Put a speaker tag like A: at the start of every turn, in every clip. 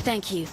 A: Thank you.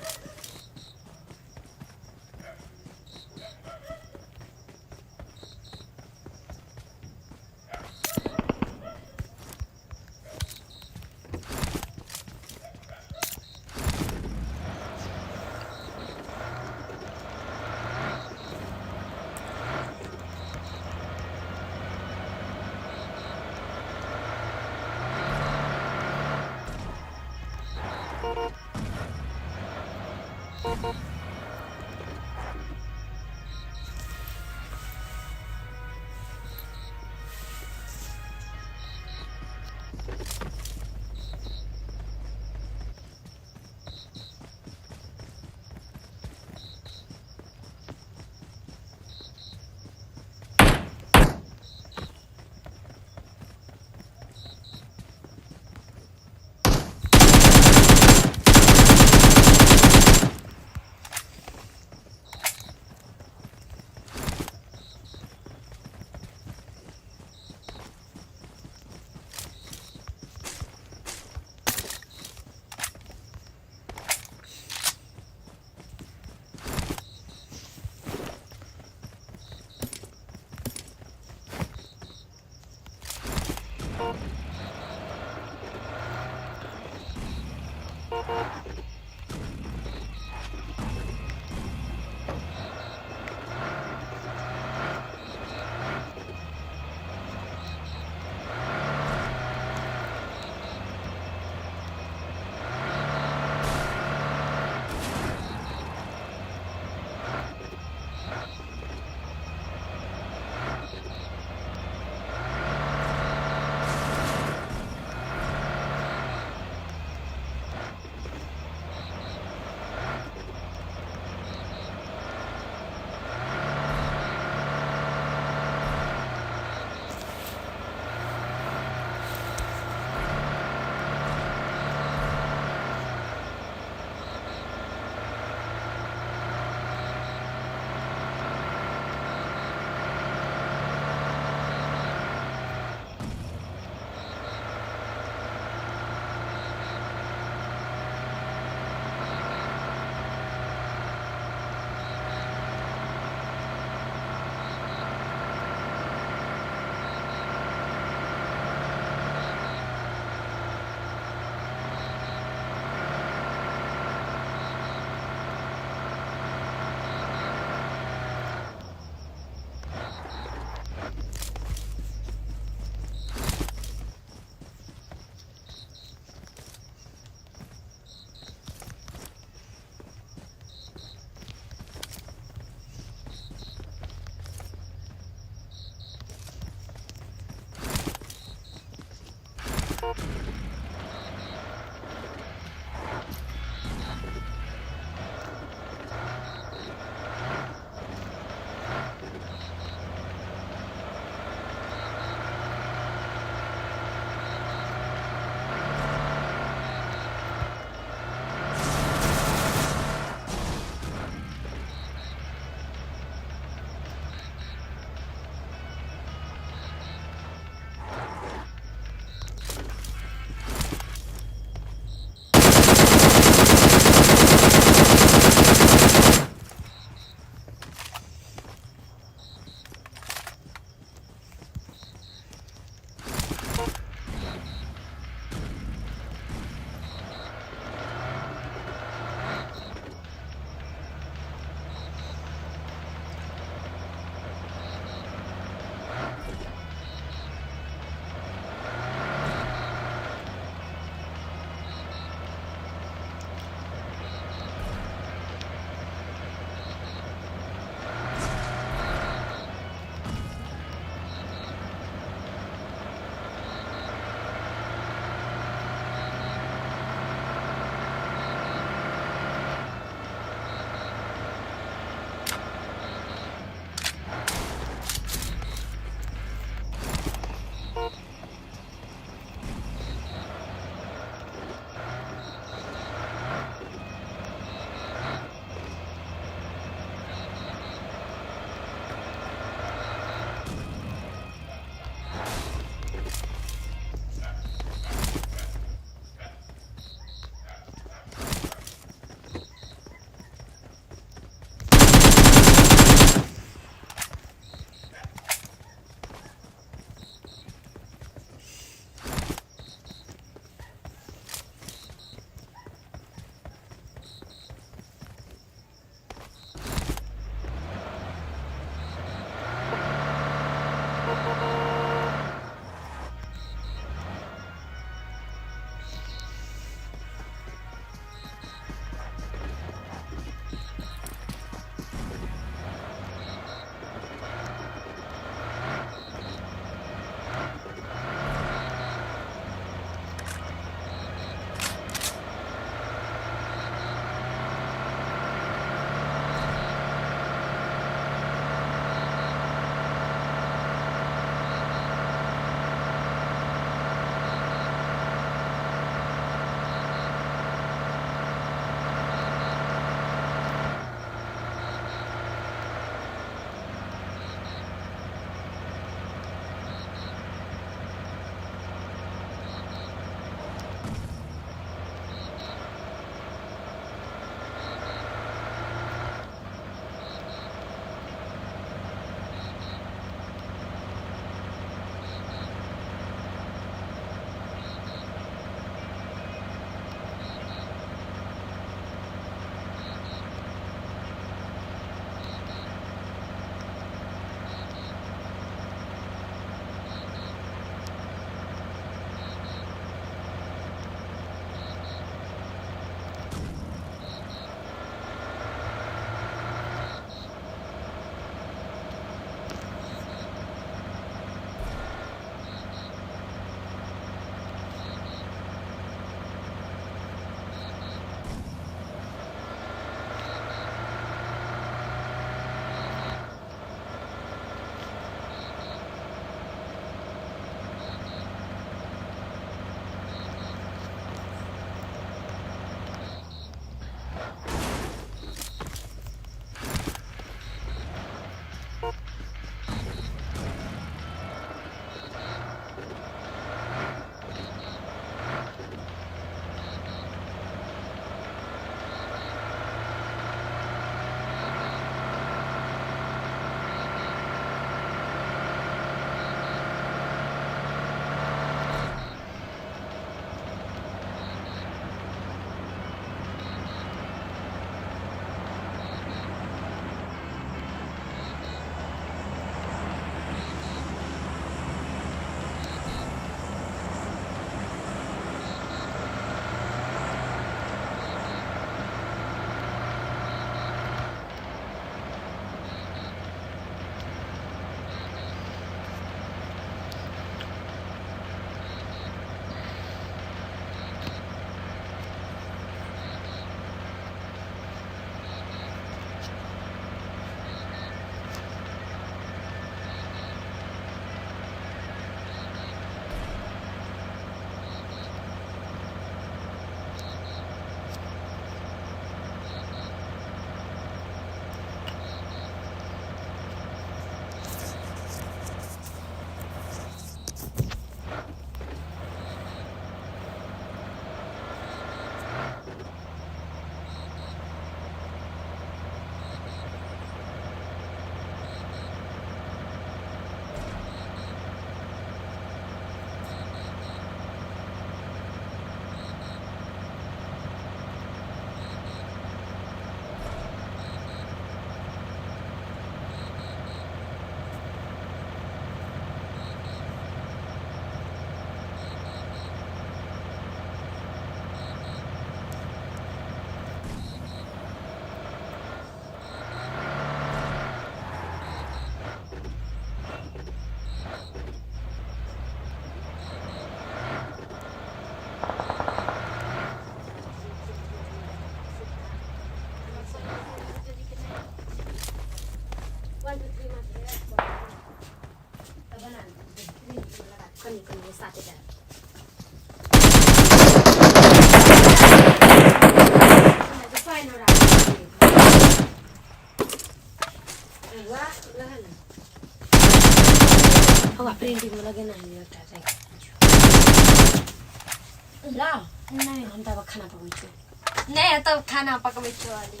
A: होइ छै
B: नहीं तब खाना पकबै छौ वाली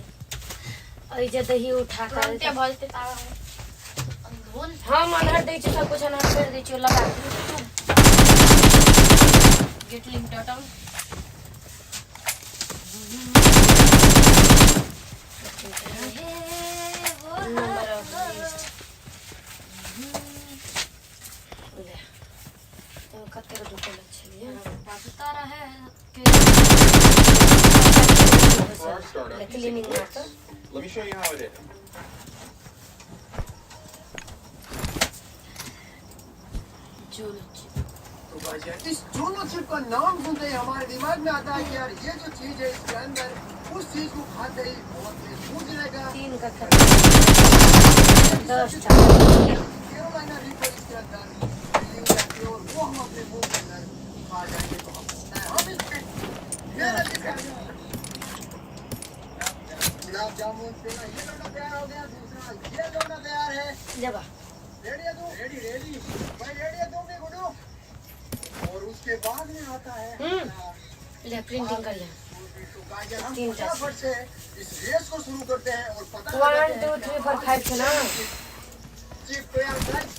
A: अइ जे दही उठा कर
B: तुरंते भजते तावा धुन
A: हम अनहर दै छी सब कुछ अनहर कर दै छी लगा
B: गेट लिंक टटम
A: नंबर ऑफ लिस्ट तो कते को ढुकल छलिए
B: पता रहे
A: क्लीनिंग मात्र
C: Let me show you how it is.
A: जोलो
D: तो भाईजान इस जोलो चिप का नाम सुनते ही हमारे दिमाग में आता है कि यार ये जो चीज है इसके अंदर उस चीज को खाते ही बहुत तेज सूझ जाएगा
A: 3 का 10
D: कैरोलिना रीपर इसके अंदर मिली हुई आती है और वो हम अपने मुंह के अंदर खा जाएंगे तो हम इसके गुलाब जामुन पेड़ा ये दोनों तैयार हो गया दूसरा ये दोनों तैयार है
A: जबा
D: रेडी है तू रेडी भाई रेडी है तुम भी गुडू और उसके बाद में आता है
A: ले प्रिंटिंग कर ले
D: तो गाइस हम फटाफट से इस रेस को शुरू करते हैं और पता
A: 1 2 3 4 5 है ना
D: चिप तैयार गाइस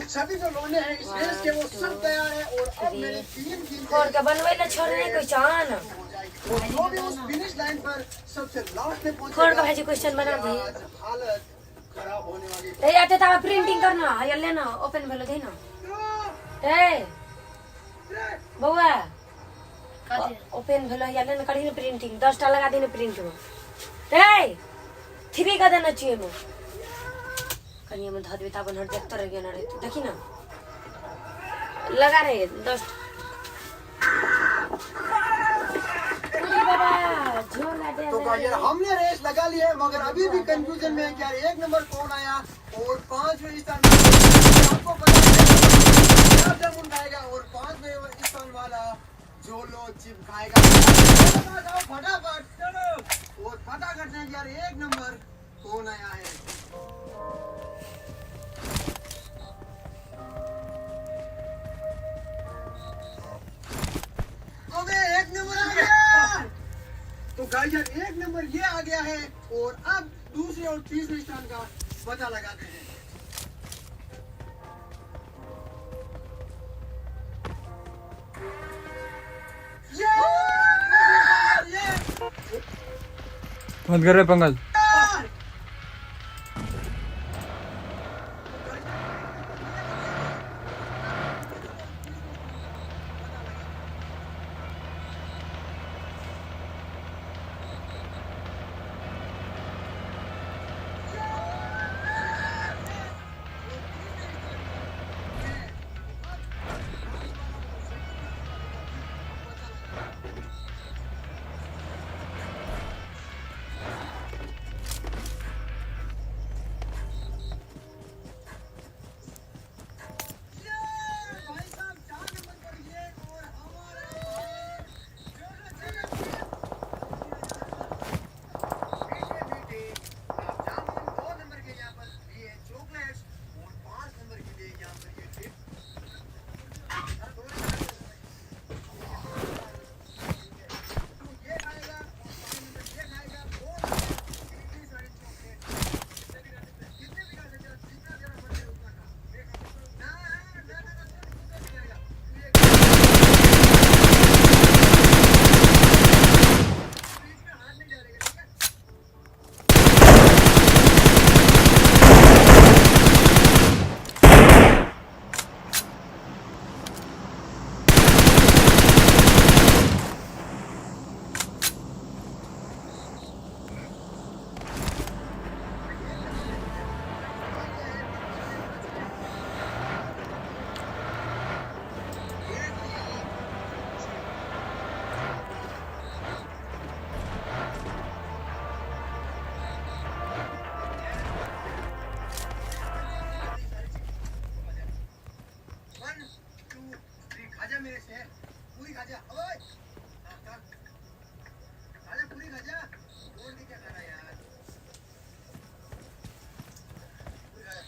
D: सभी जो लोने हैं इस रेस के वो सब तैयार है और अब मेरी टीम की
A: और का बनवे ले छोड़ने कोई चान
D: और जो भी उस फिनिश लाइन पर सबसे लास्ट में पहुंचेगा
A: कौन का भाजी क्वेश्चन बना दे
D: हालत खराब होने वाली
A: ए आते ता प्रिंटिंग करना है लेना ओपन भेलो दे ना ए बउआ ओपन भेलो या लेना करी ना प्रिंटिंग 10 टा लगा देना प्रिंट में ए 3 का देना चाहिए मो कनिया में धद बेटा बन हट देखत रह गया ना रे तू देखी ना लगा रे 10
D: तो गाइस हमने रेस लगा ली है मगर अभी भी कंफ्यूजन में है कि यार 1 नंबर कौन आया और 5वें स्थान आपको पता है गुलाब जामुन खाएगा और 5वें स्थान वाला जोलो चिप खाएगा फटाफट चलो और पता करते हैं कि यार 1 नंबर कौन आया है अबे 1 नंबर आ गया तो गाइस 1 नंबर ये आ गया है और अब दूसरे और तीसरे स्थान का पता लगाते हैं ये
E: बंद कर रहे पंकज
D: भाई साहब 4 नंबर पर ये और हमारा मीठे गुलाब जामुन 2 नंबर के यहाँ पर ये चॉकलेट्स और 5 नंबर के लिए यहाँ पर ये टिप ये खाएगा 5 नंबर ये खाएगा 2 नंबर इतनी सारी चॉकलेट कितने भी खा सकते हैं जितना देना पड़े उतना खा ना मेरे से पूरी खा जा ओए खा पूरी खा जा छोड़ के क्या खाना यार पूरी खा जा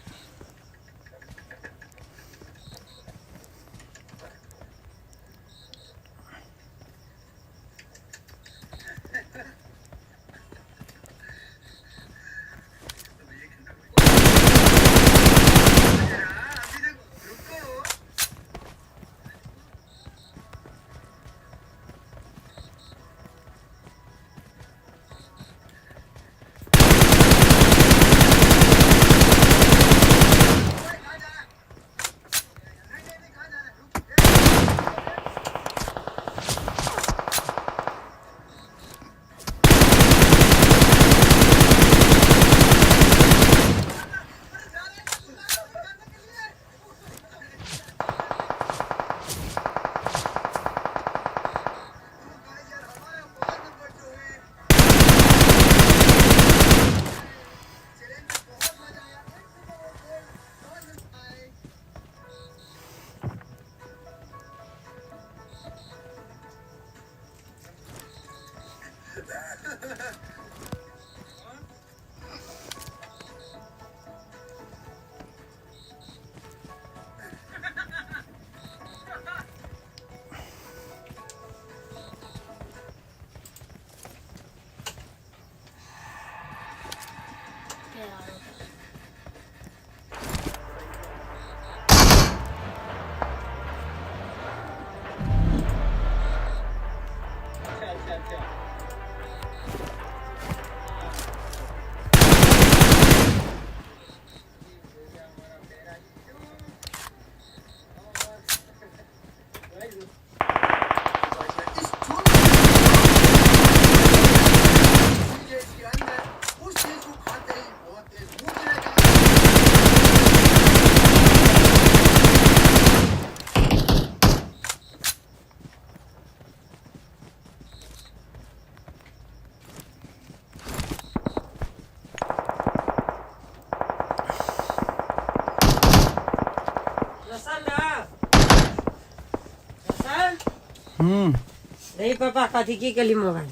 A: नहीं पापा कथी की केली मोबाइल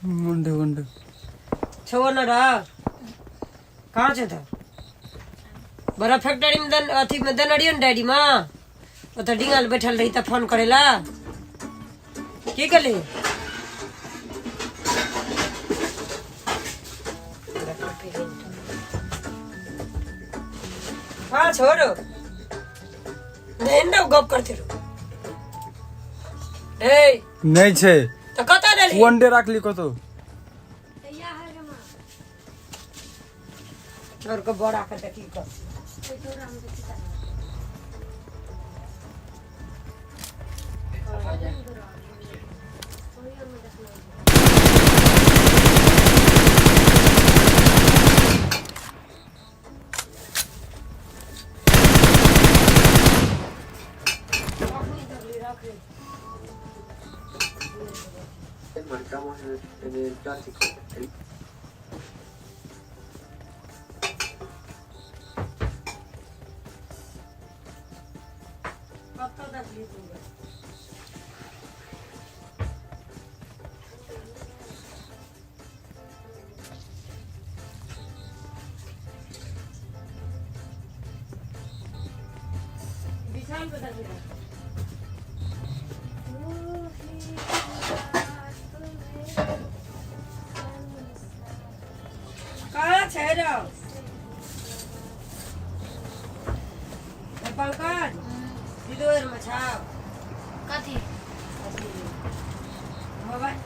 C: गुंडे गुंडे
A: छो न र कहाँ छ त बड़ा फैक्ट्री में दन अथी में दनड़ियो न डैडी माँ ओ त डिंगल बैठल रही त फोन करेला की केली हाँ छोड़ो नहीं न गप करते रहो ए
C: नहीं छे
A: त कता देली
C: वनडे राखली कतो
A: और को बड़ा के त की कर
D: Marcamos en el clásico.
A: विशाल बता दिया कहाँ छ र पंकज दिदोरमा छ
B: कथी
A: मोबाइल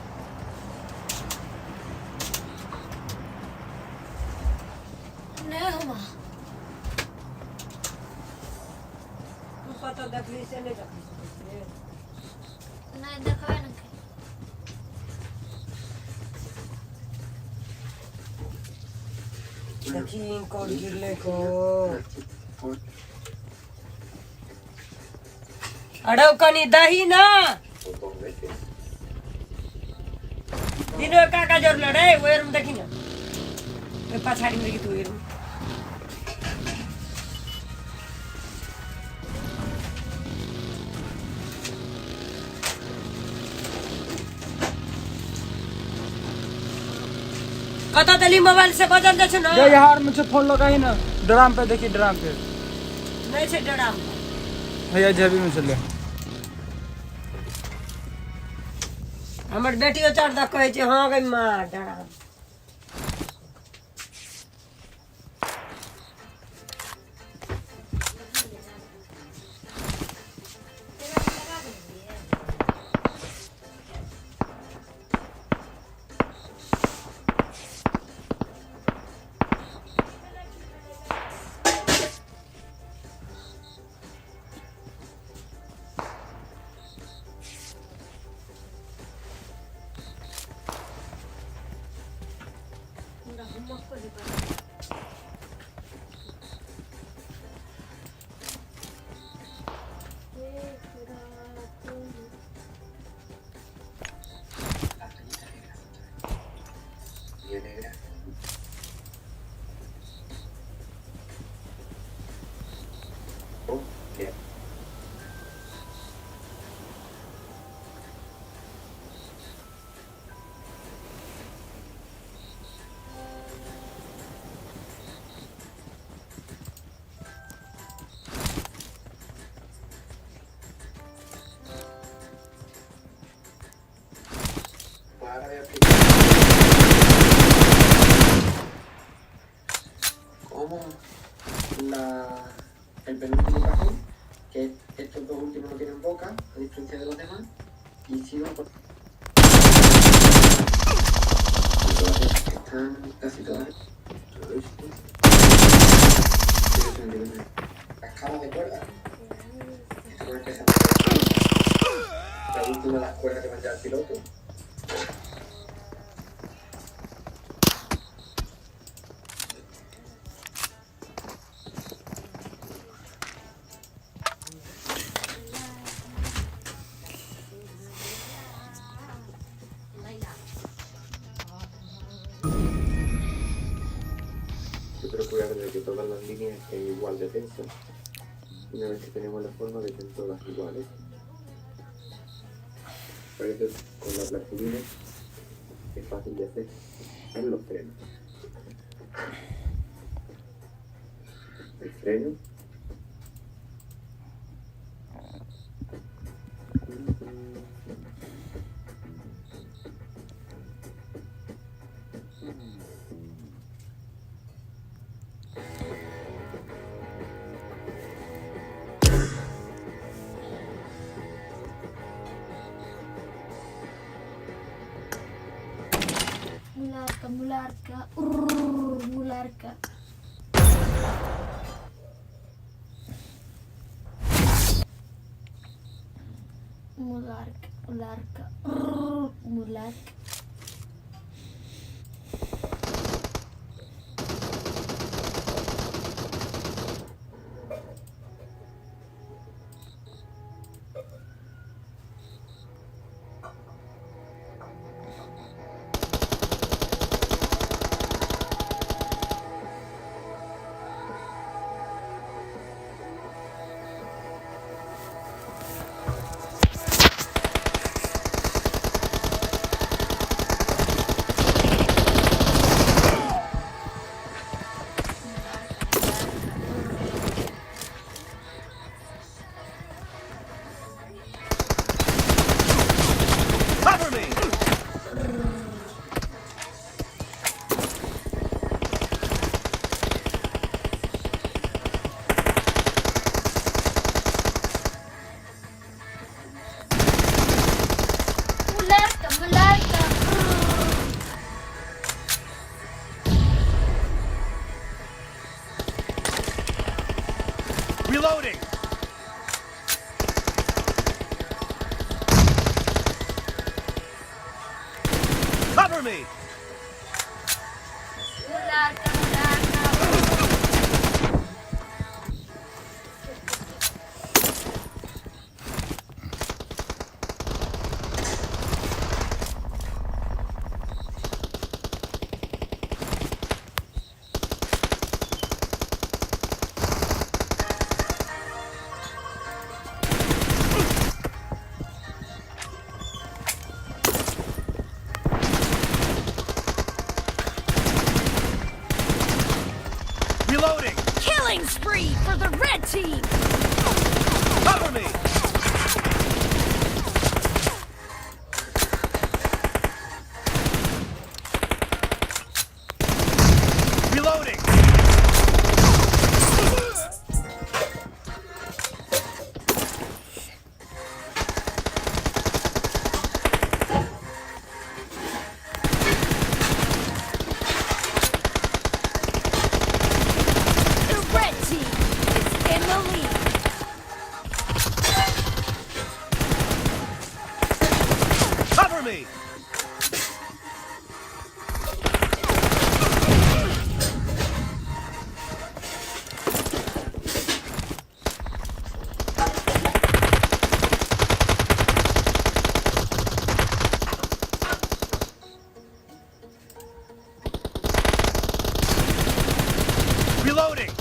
B: नहीं हुआ
A: तू पता देखली से नहीं देखली
B: नहीं देखा ना
A: देखी कौन गिरले को अड़ो कनी दही ना दिनो काका जोर लड़े वेर में देखी ना वे पछाड़ी में देखी तू वेर में कता तली मोबाइल से बजन दे छ न
C: ये यार मुझे फोन लगाई ना ड्राम पे देखी ड्राम पे
A: नहीं से डराम
C: भैया जेबी में चले
A: हमर बेटियो चढ़ द कहे छै हां गई मां डराम
D: como el penúltimo cajón, que estos dos últimos no tienen boca, a diferencia de los demás, y si no, pues... Están casi todas... Las camas de cuerda. Esto con el que se la última de las cuerdas que va a llevar el piloto. Yo procuraré de que todas las líneas estén igual de tensas. Una vez que tenemos la forma de que todas iguales. Parece con la plastilina es fácil de hacer. En los frenos. El freno.
B: Mularca, mularca. Mularca, mularca.
E: Reloading! Cover me! Reloading!
F: Killing spree for the red team!
E: Cover me! Reloading!
F: The red team is in the lead.
E: Cover me! Reloading!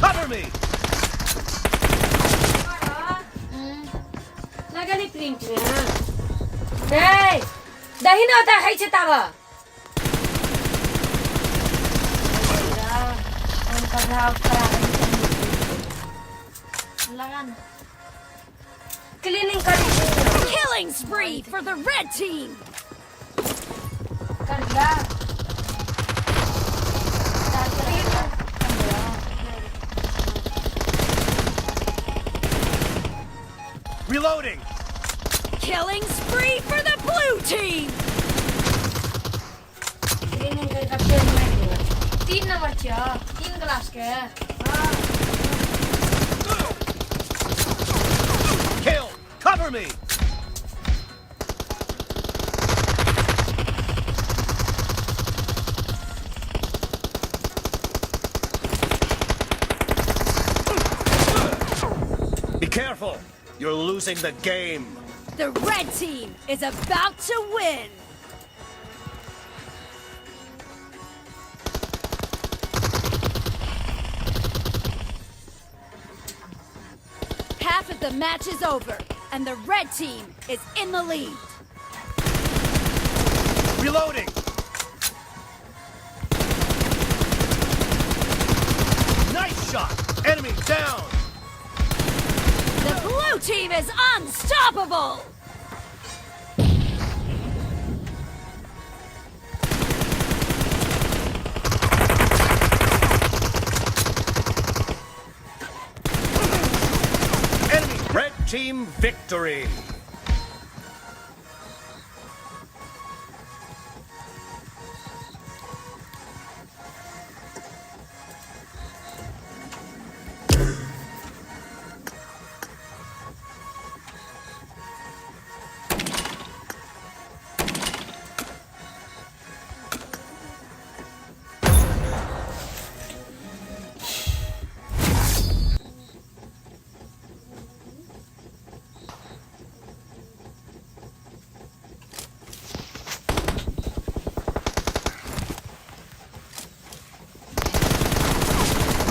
E: Cover me!
A: लगानी print में नहीं दही ना होता है छतावा
B: कर रहा है खराब लगा ना
A: क्लीनिंग करी
F: Killing spree for the red team.
A: कर दिया
E: Reloading.
F: Killing spree for the blue team.
A: Cleaning करके फिर मार दिया
B: 3 नंबर छ 3 क्लास के
E: Kill. Cover me. Be careful. You're losing the game.
F: The red team is about to win. Half of the match is over, and the red team is in the lead.
E: Reloading. Nice shot. Enemy down.
F: The blue team is unstoppable.
E: Enemy. Red team victory.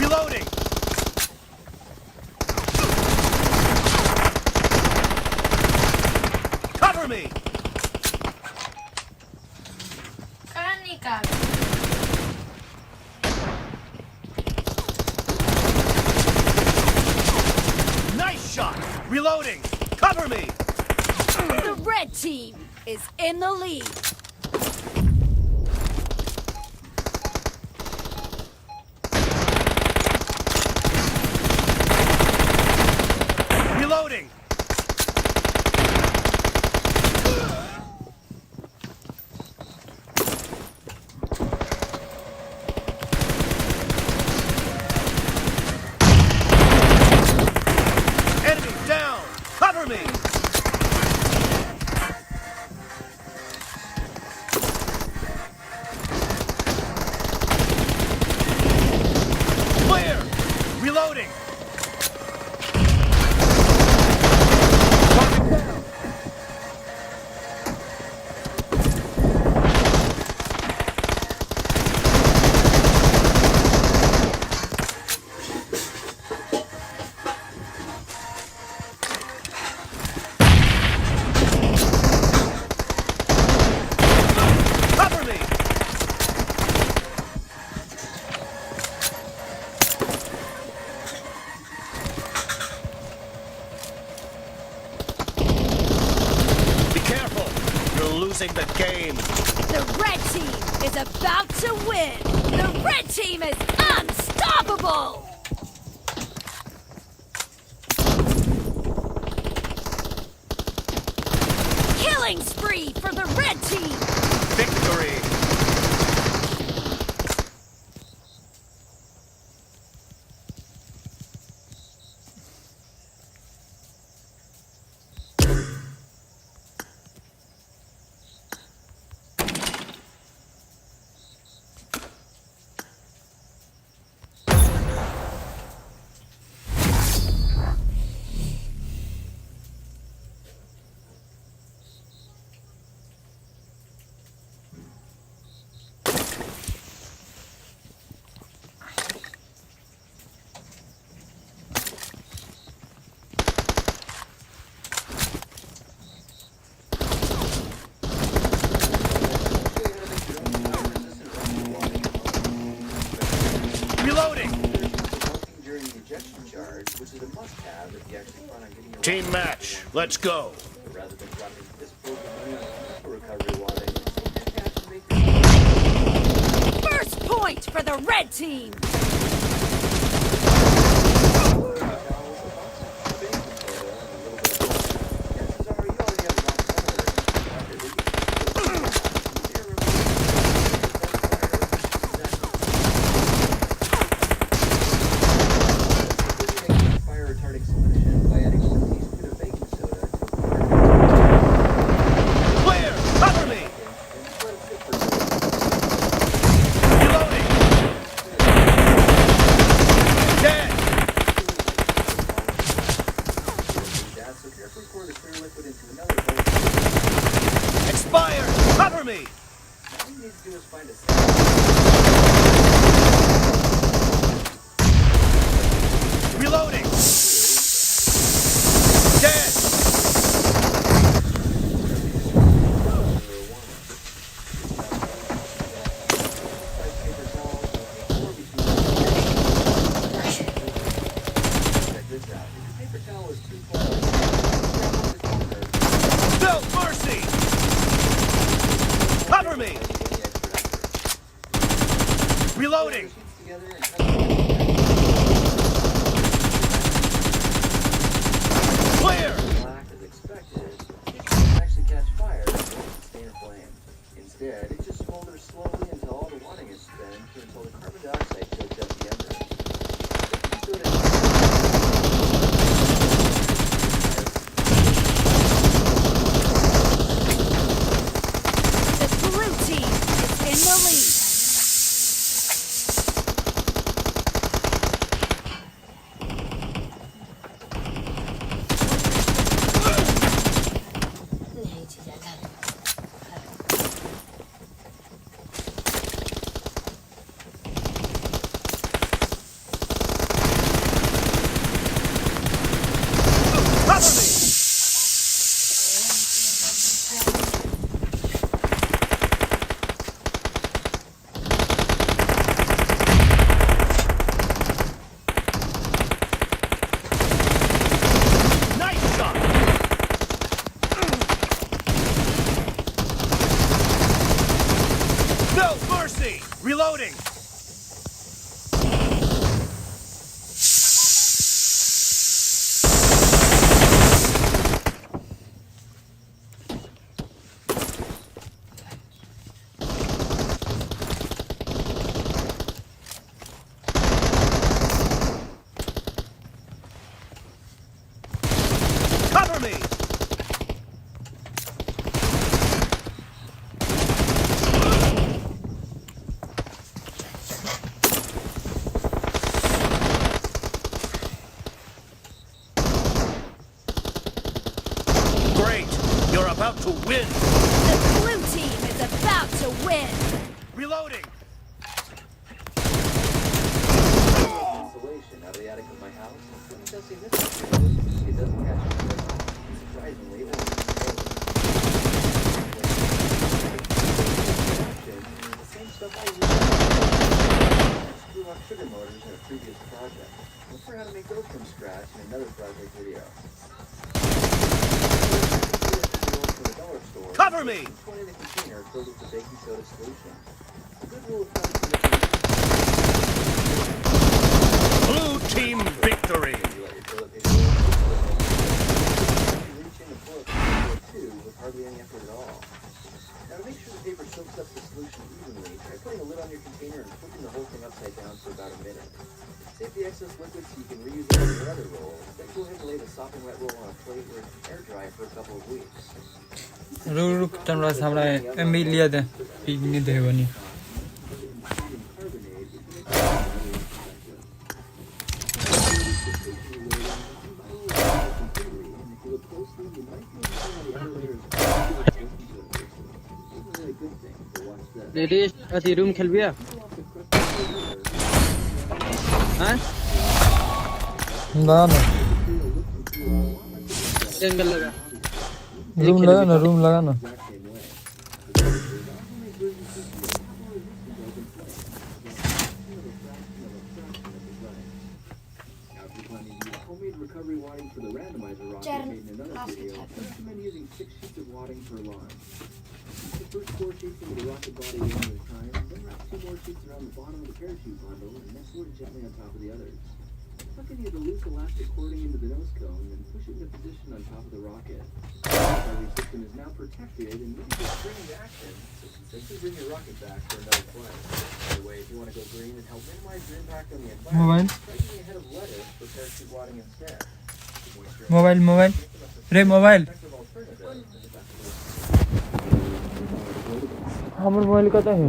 E: Reloading. Cover me.
B: कहां निकाल
E: Nice shot. Reloading. Cover me.
F: The red team is in the lead.
E: Reloading. Enemy down. Cover me. Clear. Reloading. Cover me. Be careful. You're losing the game.
F: The red team is about to win. The red team is unstoppable. Killing spree for the red team.
E: Victory. Team match. Let's go.
G: Rather than dropping this pool of money for recovery water.
F: First point for the red team.
G: Fire retarding solution by adding 1 teaspoon of baking soda to
E: Clear! Cover me! Reloading! Dead!
G: that, so carefully pour the clear liquid into another bowl.
E: Expired! Cover me!
G: All you need to do is find a
E: Reloading! Dead!
G: paper towel is too far.
E: No mercy! Cover me! Reloading!
G: Together and
E: Clear!
G: black as expected, it doesn't actually catch fire and won't sustain a flame. Instead, it just smolders slowly until all the water is spent or until the carbon dioxide chokes up the embers. Baking soda
F: The blue team is in the lead.
A: नहीं चीज़ है
E: Cover me! Nice shot! No mercy! Reloading! Cover me! Great! You're about to win!
F: The blue team is about to win.
E: Reloading!
G: insulation out of the attic of my house. When testing this material, it doesn't catch fire. Surprisingly, it won't explode. The same stuff I used to screw up sugar motors in a previous project. Look for how to make those from scratch in another project video. From the dollar store.
E: Cover me!
G: 20 in a container filled with the baking soda solution. A good rule of thumb is
E: Blue team victory!
G: you let your toilet paper roll. You reach in and pull up the paper too with hardly any effort at all. Now to make sure the paper soaks up the solution evenly, try putting a lid on your container and flipping the whole thing upside down for about a minute. Save the excess liquid so you can reuse it on your other roll. Then go ahead and lay the sopping wet roll on a plate where it's air dry for a couple of weeks.
C: रुक रुक तमरा सामने Emilia दे पिकनी दे बनी
H: ladies अति room खेल बिया हां
C: ना ना
H: जंगल लगा
C: रूम लगा ना
G: homemade recovery wadding for the randomizer rocket
B: Jen,
G: made in another
B: last
G: video, I
B: attack.
G: recommend using 6 sheets of wadding per launch. The first 4 sheets into the rocket body one at a time, then wrap 2 more sheets around the bottom of the parachute bundle and nest one gently on top of the others. Tuck any of the loose elastic cording into the nose cone and push it into position on top of the rocket. The recovery system is now protected and ready to spring into action, so you can safely bring your rocket back for another flight. By the way, if you want to go green and help minimize your impact on the environment,
C: Mobile.
G: try using a head of lettuce for parachute wadding instead. The moisture and
C: Mobile, mobile. Ray, mobile.
G: effective alternative and the best way
C: আমার mobile কত হে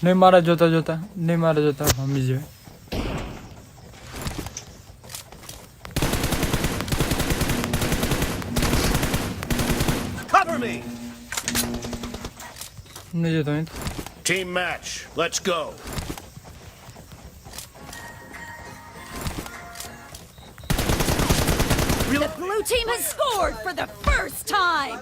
C: नहीं मारा जोता जोता नहीं मारा जोता हम लीजिए
E: Cover me!
C: नहीं जोता है
E: Team match. Let's go.
F: The blue team has scored for the first time.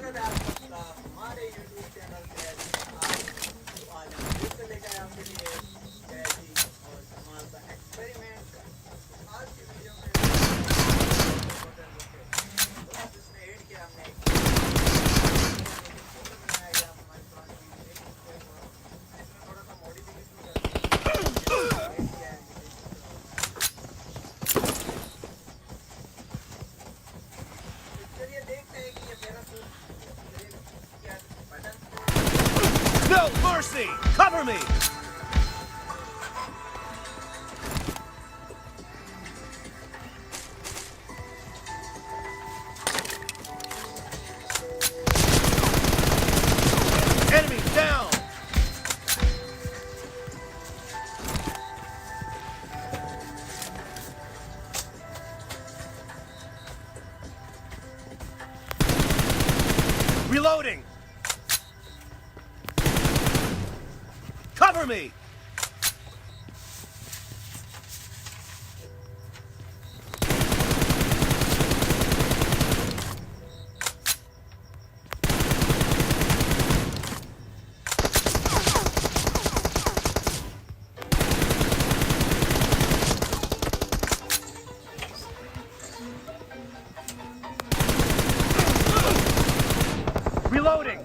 E: No mercy! Cover me! Enemy down! Reloading! Cover me! Reloading!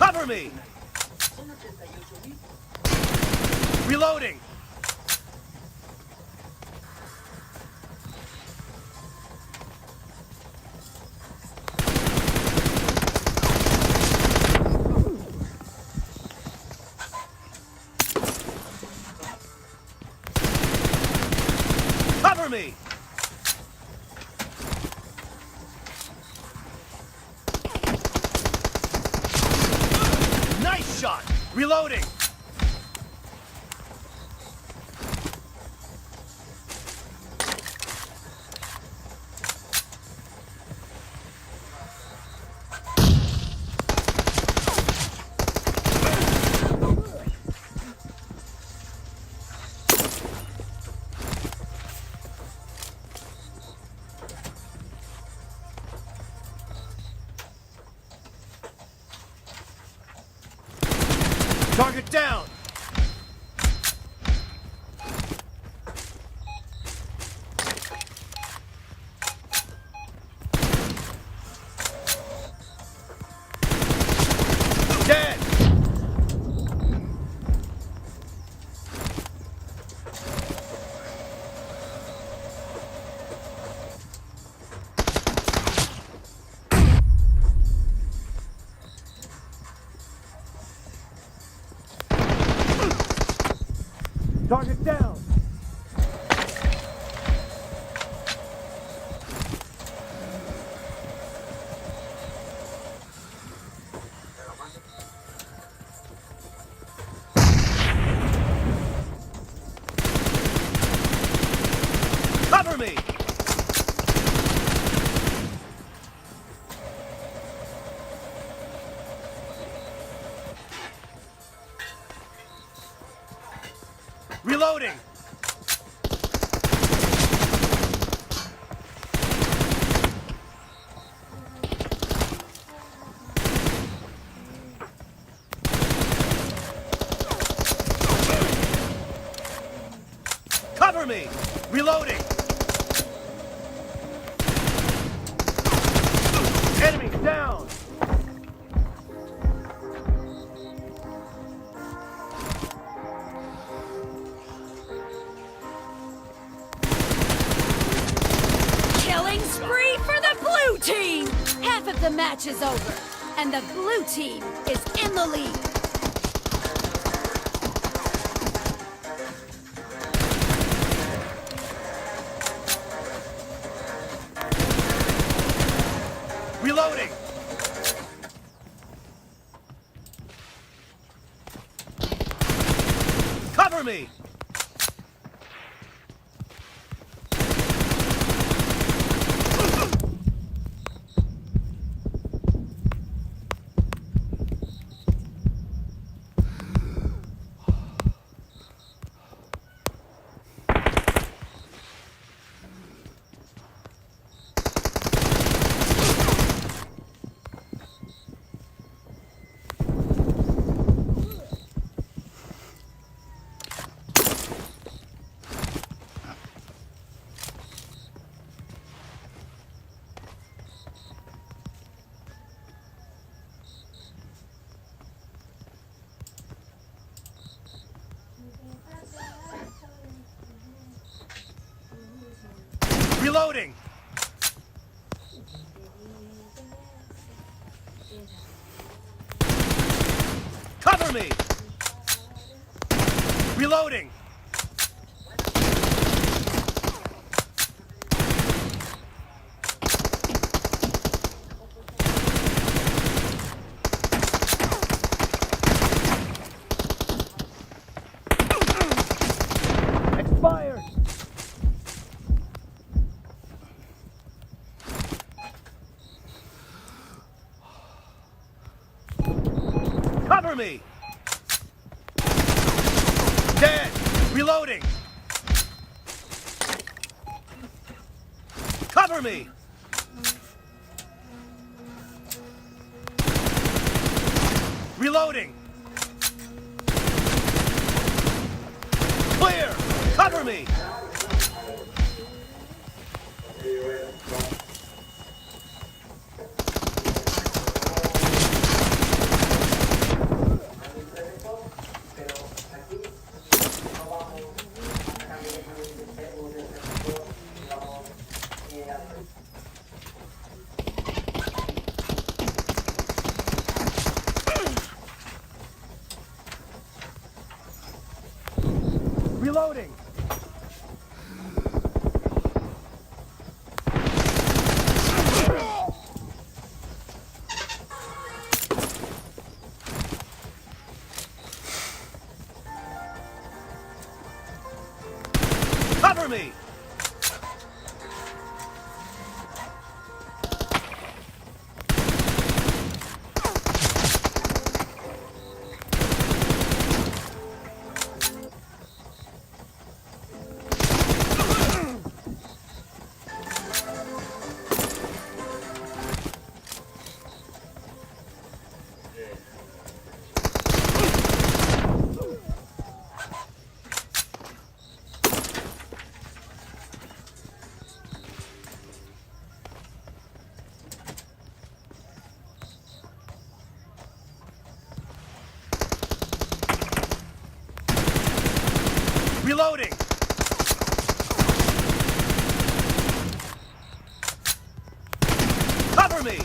E: Cover me! Reloading! Cover me! Nice shot! Reloading! Target down! Dead! Target down! Reloading! Cover me! Reloading! Enemy down!
F: Killing spree for the blue team! Half of the match is over, and the blue team is in the lead.
E: Reloading! Cover me! Reloading! Cover me! Reloading! Expired! Cover me! Dead! Reloading! Cover me! Reloading! Clear! Cover me! Reloading! Cover me! Reloading! Cover me!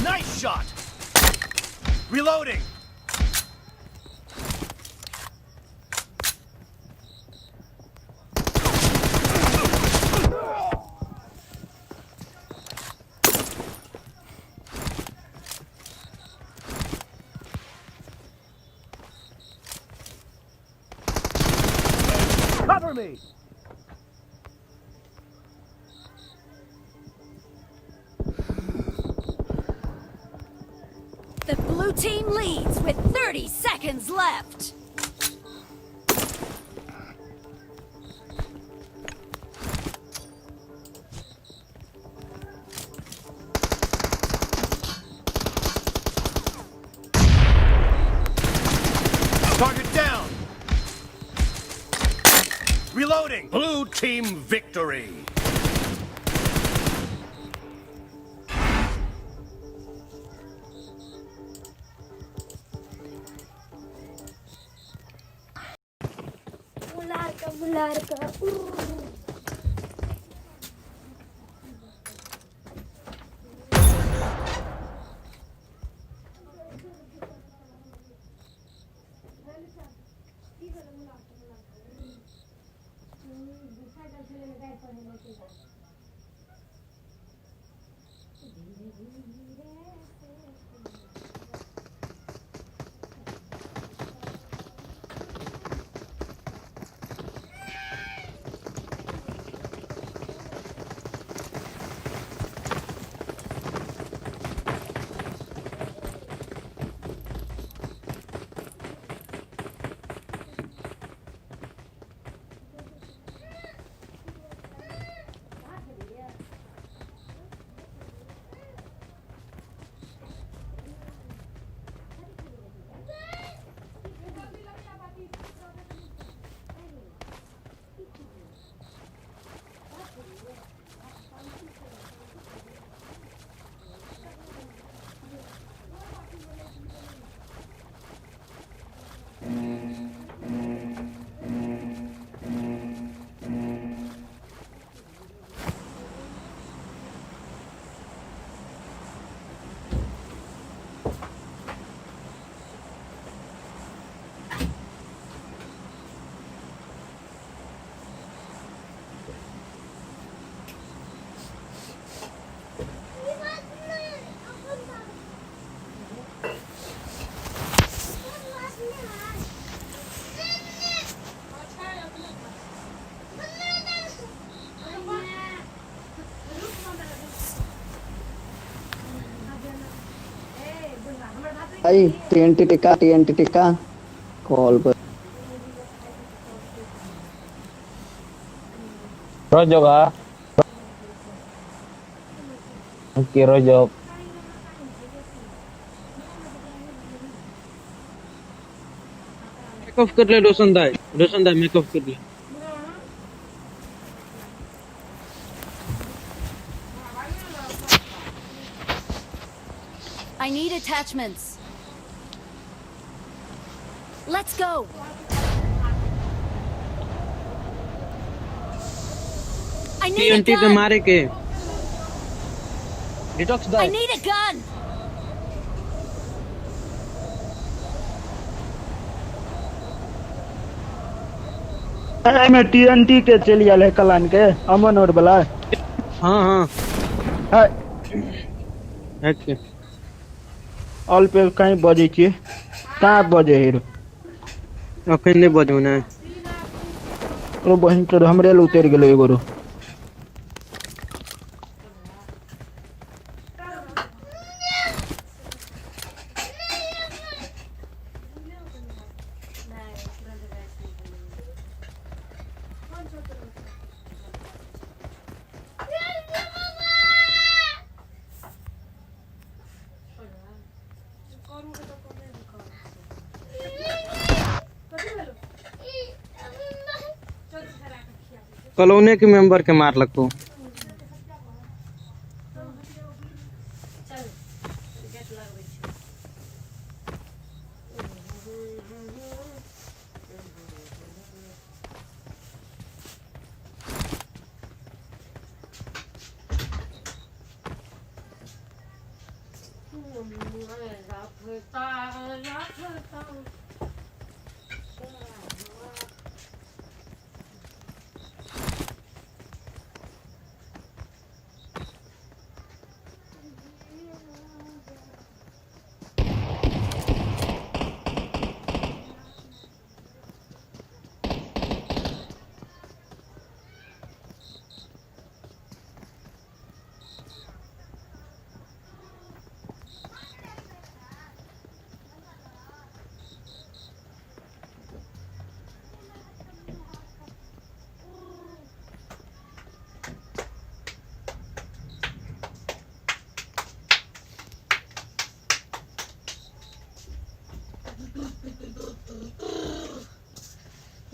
E: Nice shot! Reloading! Cover me!
F: team leads with 30 seconds left.
E: Target down. Reloading. Blue team victory.
A: Bularka.
I: भाई TNT tikka call पर
H: Rojo kah? Oke Rojo. Make of कर ले रोशन दाई make of कर ले.
F: I need attachments. Let's go. I need a
H: TNT पे
F: gun.
H: मारे के. Detox
F: I
H: Dai.
F: need a gun.
J: में टीएनटी के चली आले कलान के अमन और बला
H: हाँ.
J: हाय
H: ओके.
J: ऑल पे कहीं बजे छी कहाँ बजे हीरो
H: अखन नहीं बजू ना.
J: रो बहन तो हमरे ल उतर गेलो एगो रो
H: कॉलोनी के मेंबर के मार लगतो.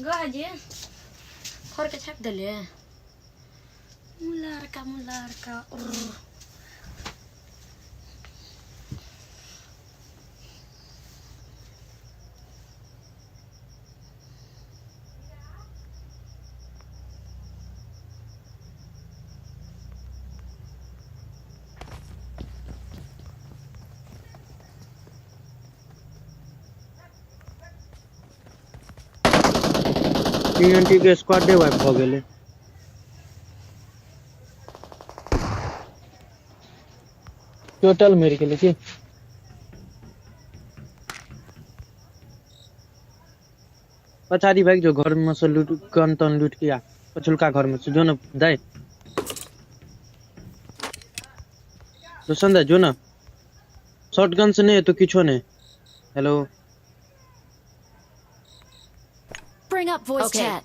B: गजे थोर के छक देले मुलारका
H: टीएनटी के स्क्वाडे वाइप हो गेले। टोटल मेरे के लिए पछाड़ी भाग जो घर में से लूट गन तन लूट किया पछुलका घर में से जो न दाई रोशन दाई जो ना शॉटगन से नहीं तो किछो नहीं। Hello
F: Bring up voice chat.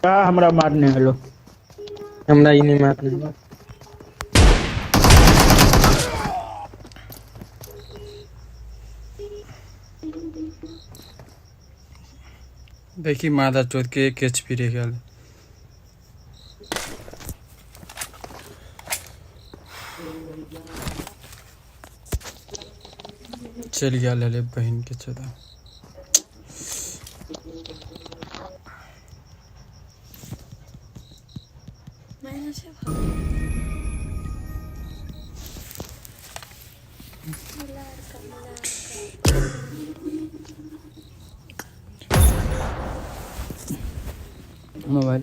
J: का हमरा मारने हेलो
H: हमरा ही नहीं मारने।
C: देखी मादा चोद के 1 HP रह गया। चल गया ले बहन के चोदा। मोबाइल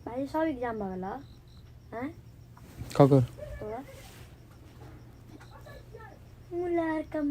A: भाई सब एग्जाम भगला हैं
C: खकर
A: मुलारका